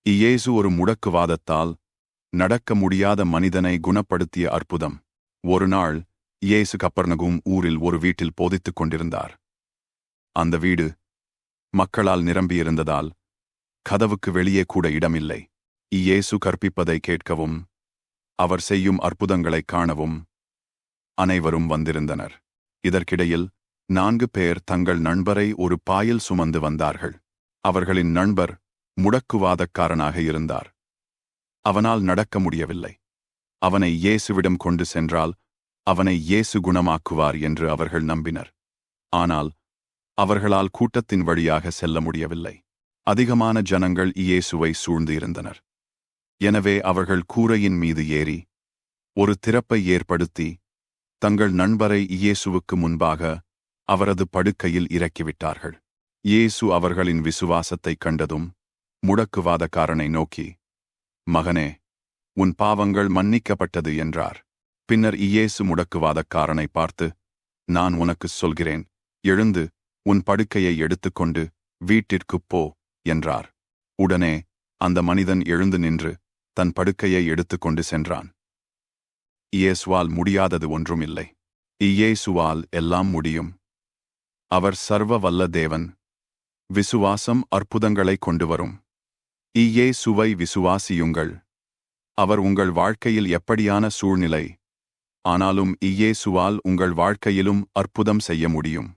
இயேசு ஒரு முடக்குவாதத்தால் நடக்க முடியாத மனிதனை குணப்படுத்திய அற்புதம். ஒரு நாள் இயேசு கப்பர்நகும் ஊரில் ஒரு வீட்டில் போதித்துக் கொண்டிருந்தார். அந்த வீடு மக்களால் நிரம்பியிருந்ததால் கதவுக்கு வெளியே கூட இடமில்லை. இயேசு கற்பிப்பதை கேட்கவும் அவர் செய்யும் அற்புதங்களைக் காணவும் அனைவரும் வந்திருந்தனர். இதற்கிடையில் 4 பேர் தங்கள் நண்பரை ஒரு பாயில் சுமந்து வந்தார்கள். அவர்களின் நண்பர் முடக்குவாதக்காரனாக இருந்தார். அவனால் நடக்க முடியவில்லை. அவனை இயேசுவிடம் கொண்டு சென்றால் அவனை இயேசு குணமாக்குவார் என்று அவர்கள் நம்பினர். ஆனால் அவர்களால் கூட்டத்தின் வழியாக செல்ல முடியவில்லை. அதிகமான ஜனங்கள் இயேசுவை சூழ்ந்து இருந்தனர். எனவே அவர்கள் கூரையின் மீது ஏறி ஒரு திறப்பை ஏற்படுத்தி தங்கள் நண்பரை இயேசுவுக்கு முன்பாக அவரது படுக்கையில் இறக்கிவிட்டார்கள். இயேசு அவர்களின் விசுவாசத்தைக் கண்டதும் முடக்குவாதக்காரனை நோக்கி, மகனே, உன் பாவங்கள் மன்னிக்கப்பட்டது என்றார். பின்னர் இயேசு முடக்குவாதக்காரனை பார்த்து, நான் உனக்குச் சொல்கிறேன், எழுந்து உன் படுக்கையை எடுத்துக்கொண்டு வீட்டிற்குப் போ என்றார். உடனே அந்த மனிதன் எழுந்து நின்று தன் படுக்கையை எடுத்துக்கொண்டு சென்றான். இயேசுவால் முடியாதது ஒன்றுமில்லை. இயேசுவால் எல்லாம் முடியும். அவர் சர்வ வல்ல தேவன். விசுவாசம் அற்புதங்களை கொண்டு வரும். இயேசுவை விசுவாசியுங்கள். அவர் உங்கள் வாழ்க்கையில் எப்படியான சூழ்நிலை ஆனாலும் இயேசுவால் உங்கள் வாழ்க்கையிலும் அற்புதம் செய்ய முடியும்.